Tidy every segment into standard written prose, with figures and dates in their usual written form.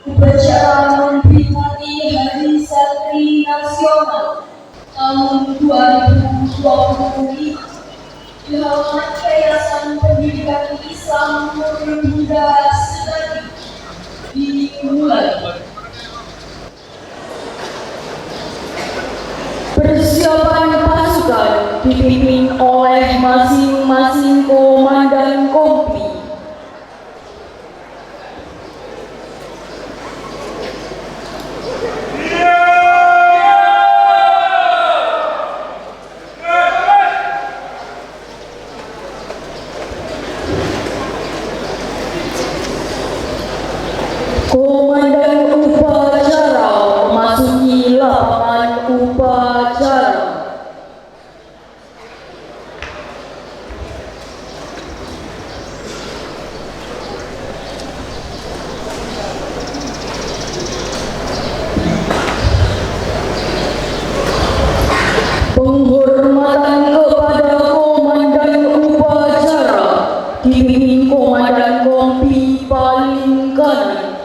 Upacara memperingati Hari Santri Nasional tahun 2025 di halaman Yayasan Pendidikan Islam Nurul Huda Sedati dimulai. Persiapan pasukan dipimpin oleh masing-masing komandan kompi. Komandan upacara memasuki lapangan upacara. Penghormatan kepada komandan upacara dipimpin komandan kompi paling kanan.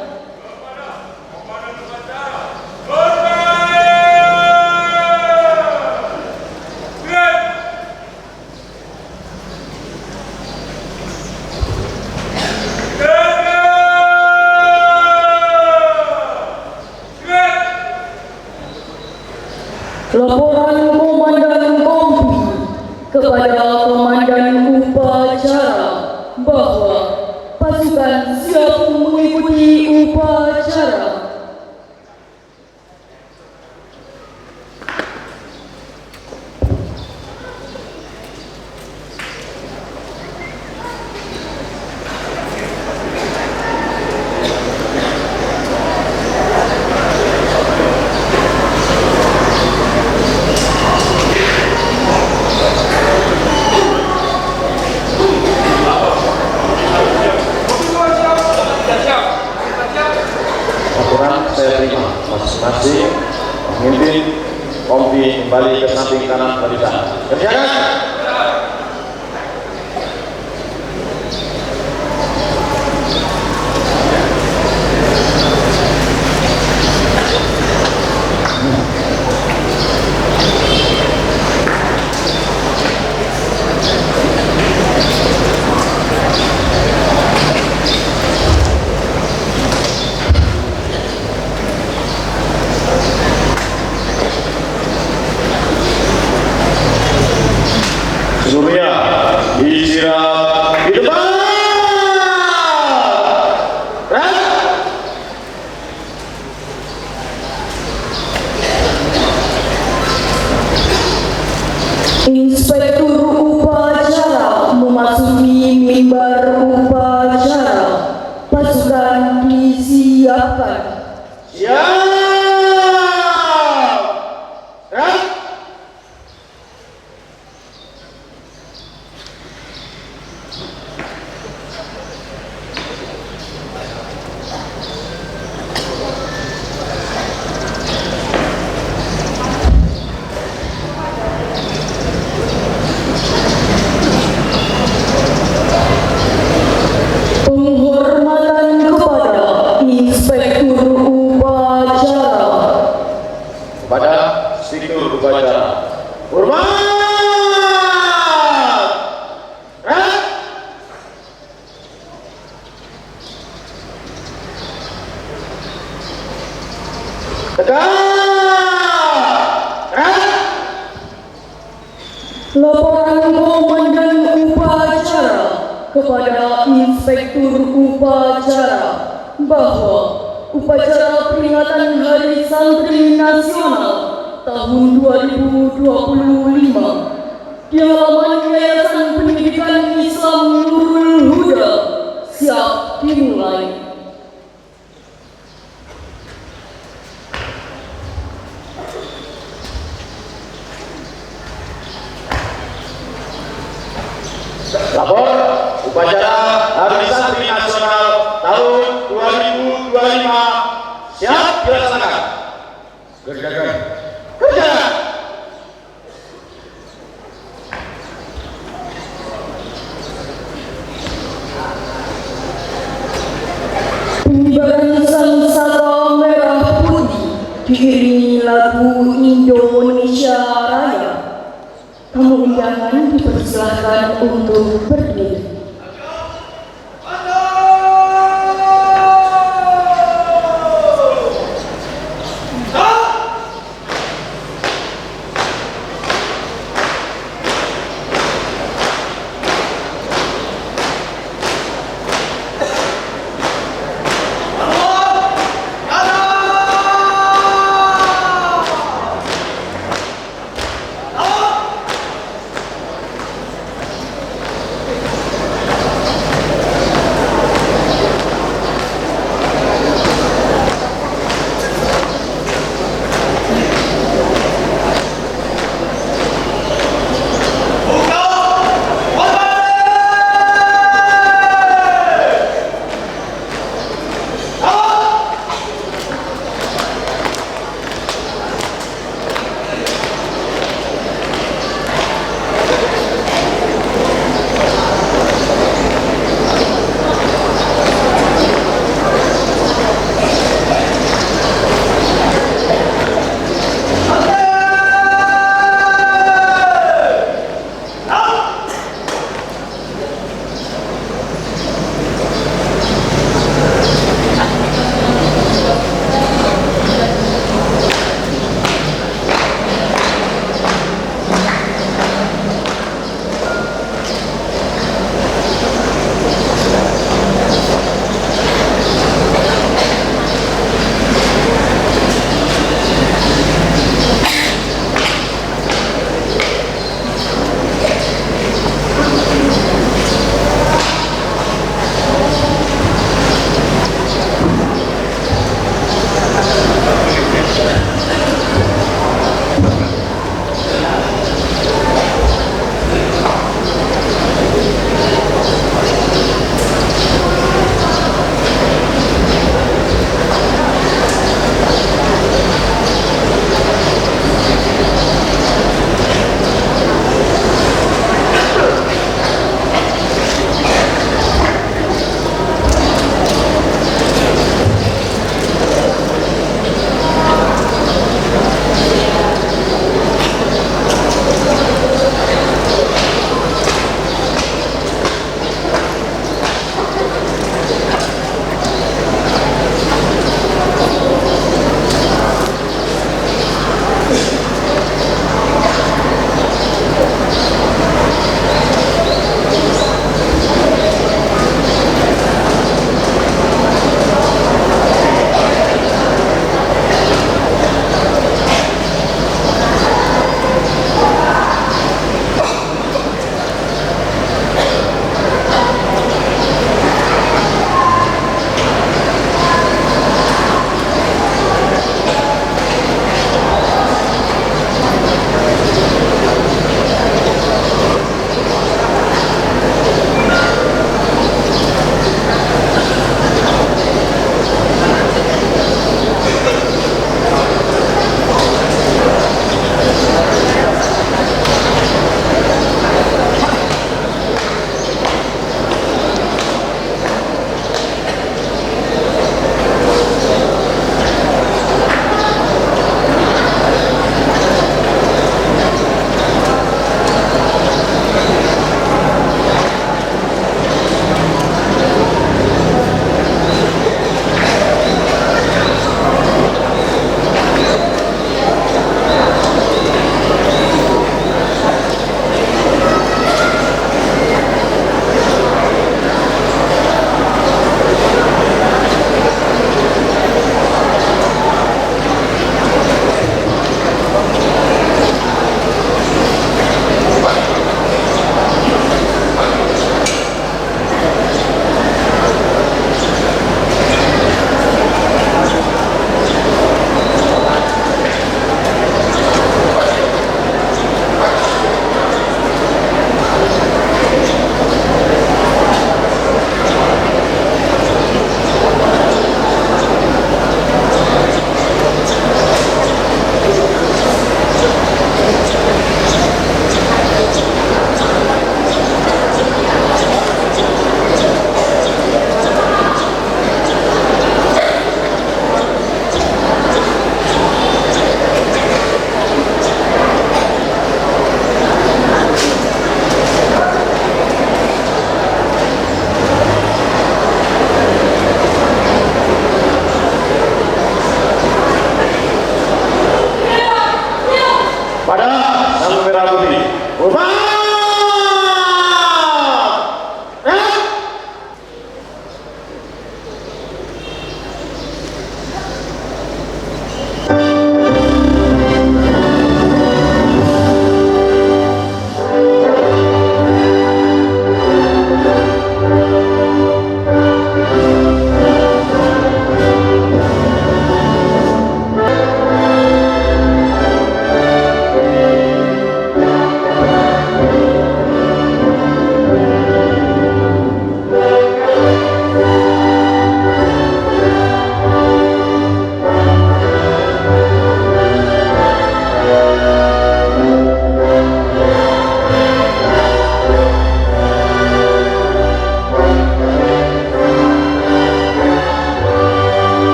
Laporan komandan kompi kepada komandan upacara bahwa pasukan siap mengikuti upacara. Saya terima masing-masing pemimpin kompi kembali ke samping kanan barisan. Kerjakan. Sebelumnya istirahat di depan. Inspektur upacara memasuki mimbar upacara. Pasukan disiapkan. Siap. Penghormatan kepada inspektur upacara. Kepada inspektur upacara. Hormat. Tegak. Laporan komandan upacara kepada inspektur upacara bahwa upacara peringatan Hari Santri Nasional tahun 2025 di halaman Yayasan Pendidikan Islam Nurul Huda siap dimulai. Lapor upacara Hari Santri Nasional tahun 2025 siap dilaksanakan. Kerjakan. Kerjakan. Pengibaran sang saka lagu Indonesia Raya. Tamu undangan dipersilahkan untuk berdiri.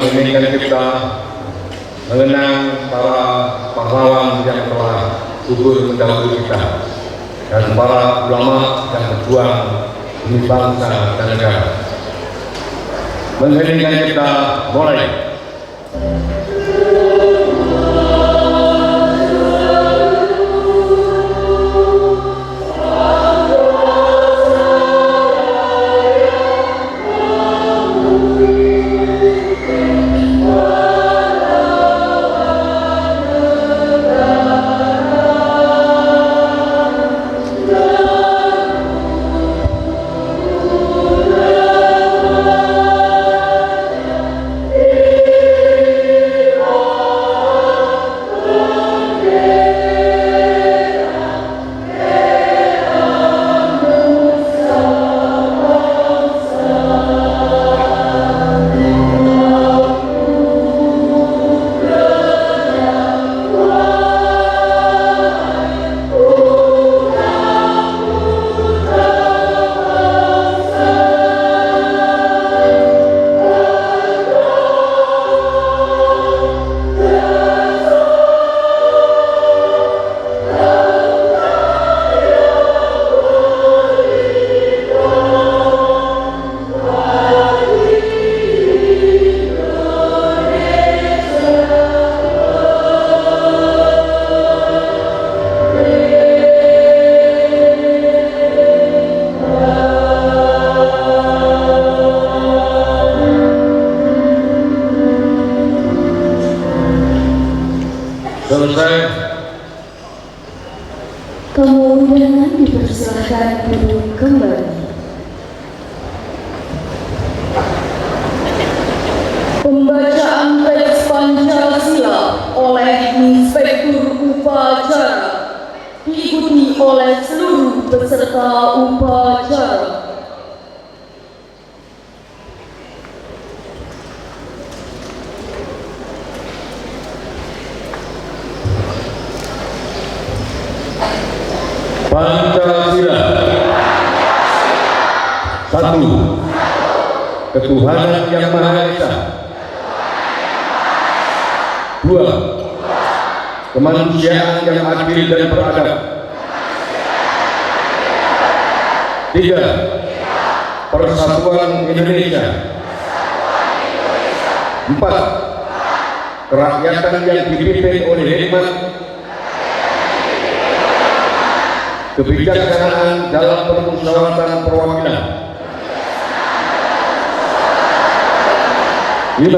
menginginkan kita mengenang para pahlawan yang telah gugur mendahului kita dan para ulama yang berjuang demi bangsa dan negara. Menginginkan kita mulai. Selesai. Tamu undangan dipersilahkan duduk kembali. Pembacaan teks Pancasila oleh Inspektur Upacara diikuti oleh seluruh peserta upacara. Pancasila. 1. Ketuhanan yang Maha Esa. 2. Kemanusiaan yang adil dan beradab. 3. Persatuan Indonesia. 4. Kerakyatan yang dipimpin oleh hikmat, kebijaksanaan dalam permusyawaratan perwakilan. 5.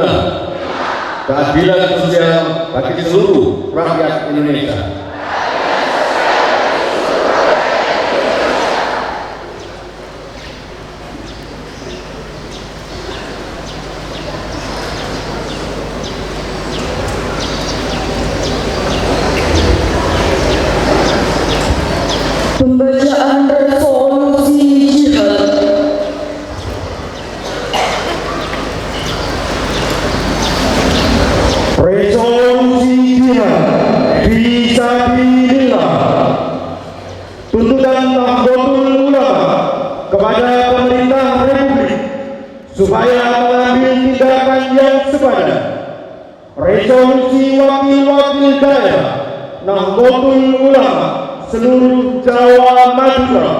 Keadilan sosial bagi seluruh rakyat Indonesia. Pembacaan resolusi jihad. Resolusi jihad fisabilillah. Tuntutan Nahdlatul Ulama kepada pemerintah Republik supaya mengambil tindakan yang sepadan. Resolusi wakil-wakil daerah Nahdlatul Ulama seluruh Jawa Madura.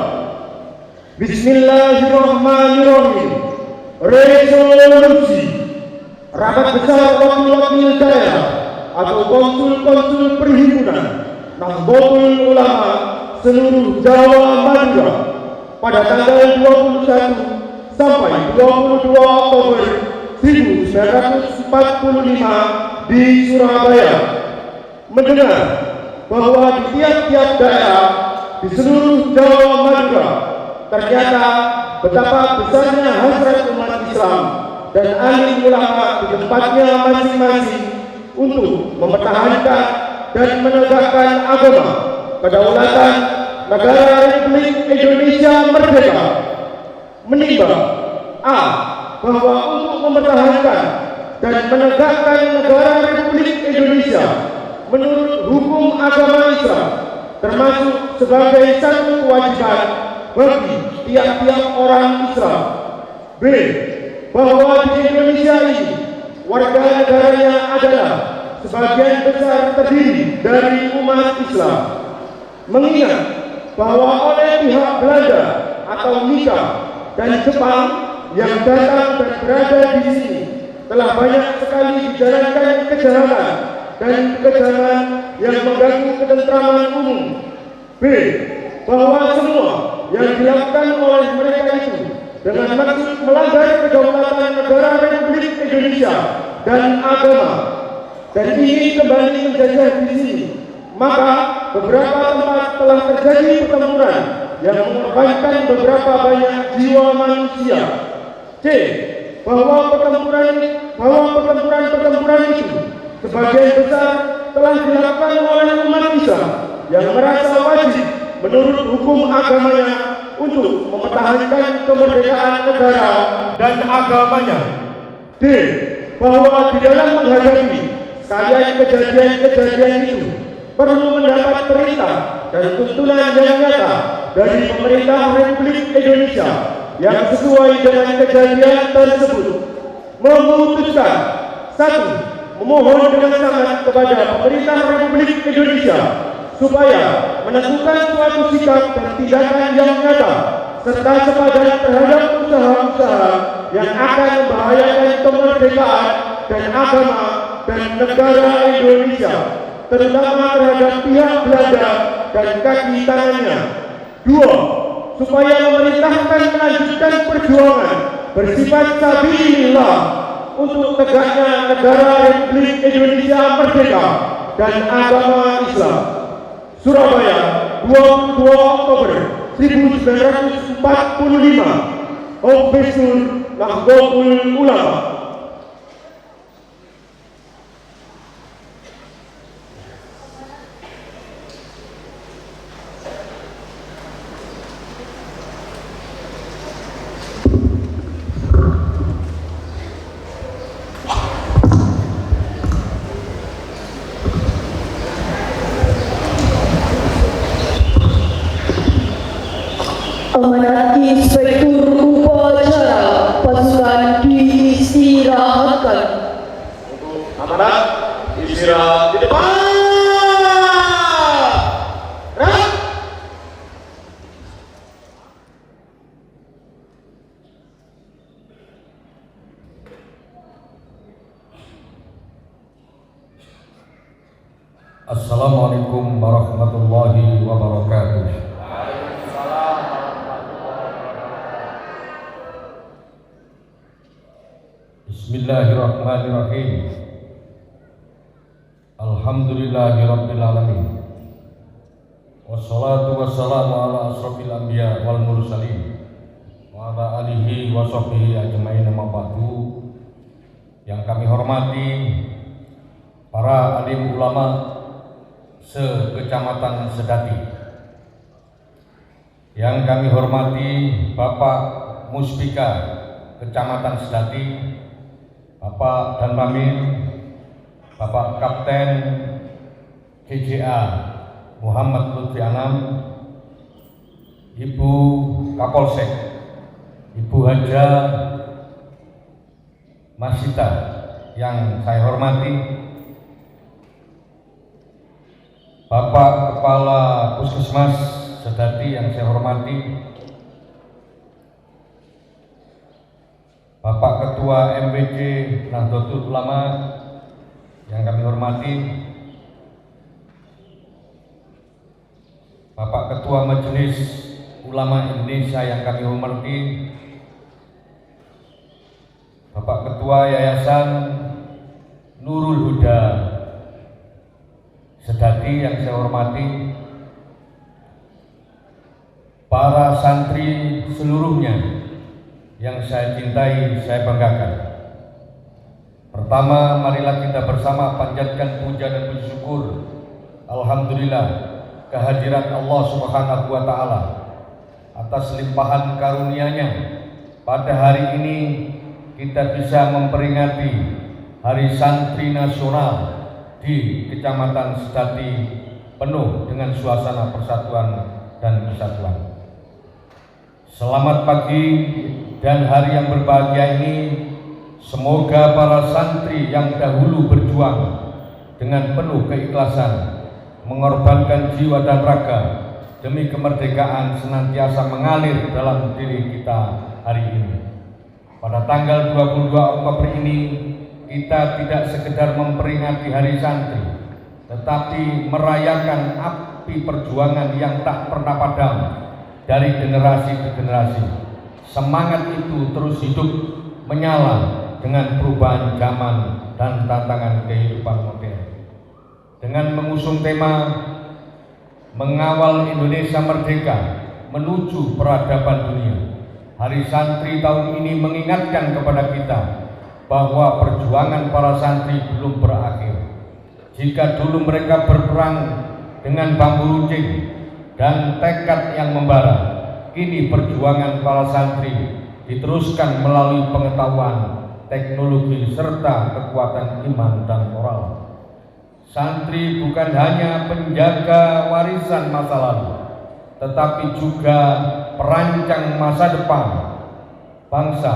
Bismillahirrahmanirrahim. Resolusi Rapat Besar Wakil-wakil Daerah atau Konsul-konsul Perhimpunan Nahdlatul Ulama seluruh Jawa Madura pada tanggal 21 sampai 22 Oktober 1945 di Surabaya mendengar bahwa di tiap-tiap daerah di seluruh Jawa Madura ternyata betapa besarnya hasrat umat Islam dan alim ulama di tempatnya masing-masing untuk mempertahankan dan menegakkan agama, kedaulatan negara Republik Indonesia merdeka. Menimbang a. bahwa untuk mempertahankan dan menegakkan negara Republik Indonesia menurut hukum agama Islam termasuk sebagai satu kewajiban bagi tiap-tiap orang Islam. B. bahwa di Indonesia ini warga negaranya adalah sebagian besar terdiri dari umat Islam. Mengingat bahwa oleh pihak Belanda atau Mika dan Jepang yang datang dan berada di sini telah banyak sekali dijalankan kejahatan dan kekejaman yang mengganggu ketentraman umum. B. Bahwa semua yang dilakukan oleh mereka itu dengan maksud melanggar kedaulatan negara Republik Indonesia dan agama dan ingin kembali menjajah di sini, maka beberapa tempat telah terjadi pertempuran yang mengorbankan beberapa banyak jiwa manusia. C. Bahwa pertempuran itu sebagian besar telah dilakukan oleh umat Islam yang merasa wajib menurut hukum agamanya untuk mempertahankan kemerdekaan negara dan agamanya. D. Bahwa di dalam menghadapi sekalian kejadian-kejadian itu perlu mendapat perintah dan tuntunan yang nyata dari pemerintah Republik Indonesia yang sesuai dengan kejadian tersebut. Memutuskan 1. Memohon dengan sangat kepada pemerintah Republik Indonesia supaya menentukan suatu sikap dan tindakan yang nyata serta sepadan terhadap usaha-usaha yang akan membahayakan kemerdekaan dan agama dan negara Indonesia, terutama terhadap pihak Belanda dan kaki tangannya. 2. Supaya memerintahkan melanjutkan perjuangan bersifat sabilillah untuk tegaknya negara Republik Indonesia merdeka dan agama Islam. Surabaya, 22 Oktober 1945. Profesor Nahdlatul Ulama. Amanat Inspektur Upacara pasukan diistirahatkan. Untuk amanat istirahat di depan. Gerak. Assalamualaikum warahmatullahi wabarakatuh. Bismillahirrahmanirrahim. Alhamdulillahirabbil alamin. Wassalatu wassalamu ala asrofil anbiya wal mursalin wa ala alihi wa sahbihi ajmain, amma ba'du. Yang kami hormati para alim ulama se-Kecamatan Sedati. Yang kami hormati Bapak Muspika Kecamatan Sedati, Bapak dan Pamir, Bapak Kapten CJA Muhammad Lutfi Anam, Ibu Kapolsek, Ibu Haja Masita yang saya hormati, Bapak Kepala Puskesmas Sedati yang saya hormati, Bapak Ketua MPC Nahdlatul Ulama yang kami hormati, Bapak Ketua Majelis Ulama Indonesia yang kami hormati, Bapak Ketua Yayasan Nurul Huda Sedati yang saya hormati, para santri seluruhnya yang saya cintai, saya banggakan. Pertama, marilah kita bersama panjatkan puja dan bersyukur, alhamdulillah, kehadirat Allah Subhanahu wa Ta'ala atas limpahan karunia-Nya. Pada hari ini kita bisa memperingati Hari Santri Nasional di Kecamatan Sedati penuh dengan suasana persatuan dan kesatuan. Selamat pagi dan hari yang berbahagia ini Semoga para santri yang dahulu berjuang dengan penuh keikhlasan, mengorbankan jiwa dan raga demi kemerdekaan senantiasa mengalir dalam diri kita hari ini. Pada tanggal 22 Oktober ini, kita tidak sekedar memperingati Hari Santri, tetapi merayakan api perjuangan yang tak pernah padam dari generasi ke generasi. Semangat itu terus hidup menyala dengan perubahan zaman dan tantangan kehidupan modern. Dengan mengusung tema Mengawal Indonesia Merdeka Menuju Peradaban Dunia, Hari Santri tahun ini mengingatkan kepada kita bahwa perjuangan para santri belum berakhir. Jika dulu mereka berperang dengan bambu runcing dan tekad yang membara, kini perjuangan para santri diteruskan melalui pengetahuan, teknologi, serta kekuatan iman dan moral. Santri bukan hanya penjaga warisan masa lalu, tetapi juga perancang masa depan bangsa.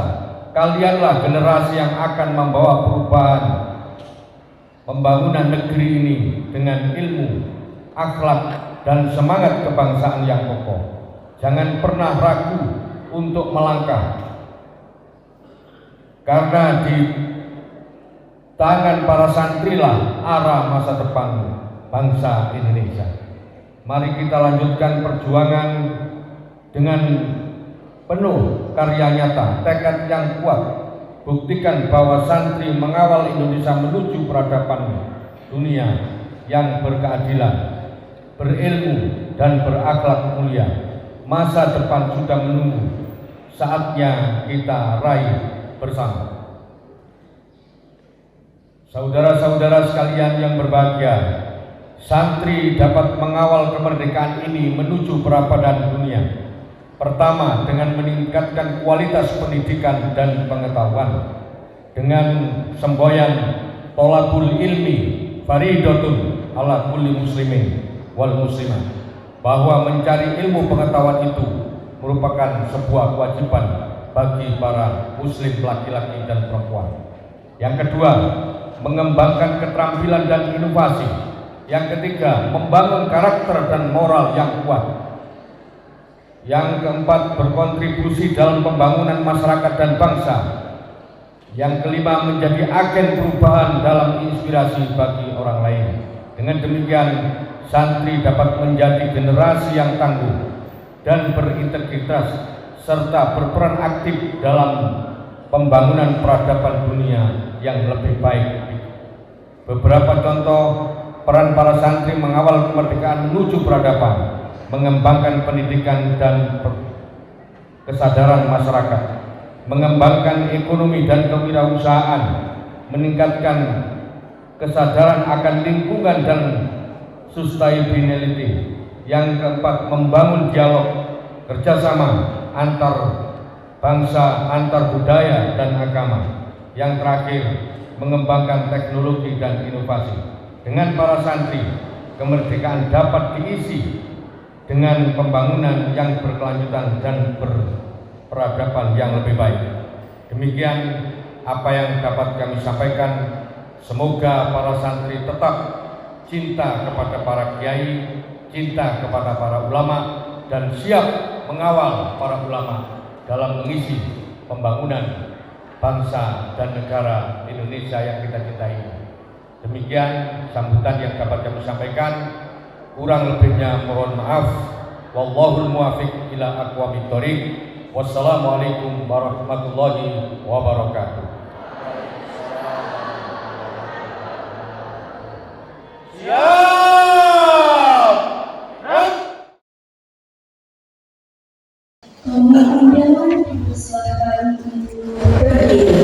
Kalianlah generasi yang akan membawa perubahan pembangunan negeri ini dengan ilmu, akhlak, dan semangat kebangsaan yang kokoh. Jangan pernah ragu untuk melangkah, karena di tangan para santrilah arah masa depan bangsa Indonesia. Mari kita lanjutkan perjuangan dengan penuh karya nyata, tekad yang kuat. Buktikan bahwa santri mengawal Indonesia menuju peradaban dunia yang berkeadilan, berilmu, dan berakhlak mulia. Masa depan sudah menunggu, saatnya kita raih bersama. Saudara-saudara sekalian yang berbahagia, santri dapat mengawal kemerdekaan ini menuju peradaban dunia. Pertama, dengan meningkatkan kualitas pendidikan dan pengetahuan, dengan semboyan tolabul ilmi faridatun ala kulli muslimin wal muslimah, bahwa mencari ilmu pengetahuan itu merupakan sebuah kewajiban bagi para muslim laki-laki dan perempuan. Yang kedua, mengembangkan keterampilan dan inovasi. Yang ketiga, membangun karakter dan moral yang kuat. Yang keempat, berkontribusi dalam pembangunan masyarakat dan bangsa. Yang kelima, menjadi agen perubahan dalam inspirasi bagi orang lain. Dengan demikian, santri dapat menjadi generasi yang tangguh dan berintegritas serta berperan aktif dalam pembangunan peradaban dunia yang lebih baik. Beberapa contoh peran para santri mengawal kemerdekaan menuju peradaban: mengembangkan pendidikan dan kesadaran masyarakat, mengembangkan ekonomi dan kewirausahaan, meningkatkan kesadaran akan lingkungan dan sustainability. Yang keempat, membangun dialog kerjasama antar bangsa, antar budaya dan agama. Yang terakhir, mengembangkan teknologi dan inovasi. Dengan para santri, kemerdekaan dapat diisi dengan pembangunan yang berkelanjutan dan berperadaban yang lebih baik. Demikian apa yang dapat kami sampaikan. Semoga para santri tetap cinta kepada para kiai, cinta kepada para ulama, dan siap mengawal para ulama dalam mengisi pembangunan bangsa dan negara Indonesia yang kita cintai. Demikian sambutan yang dapat kami sampaikan. Kurang lebihnya mohon maaf. Wallahul muwaffiq ila aqwamit thoriq. Wassalamualaikum warahmatullahi wabarakatuh. Siap. Kemudian dipersilakan berdiri.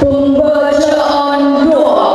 Pembacaan doa.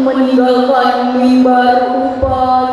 meninggalkan mimbar upaya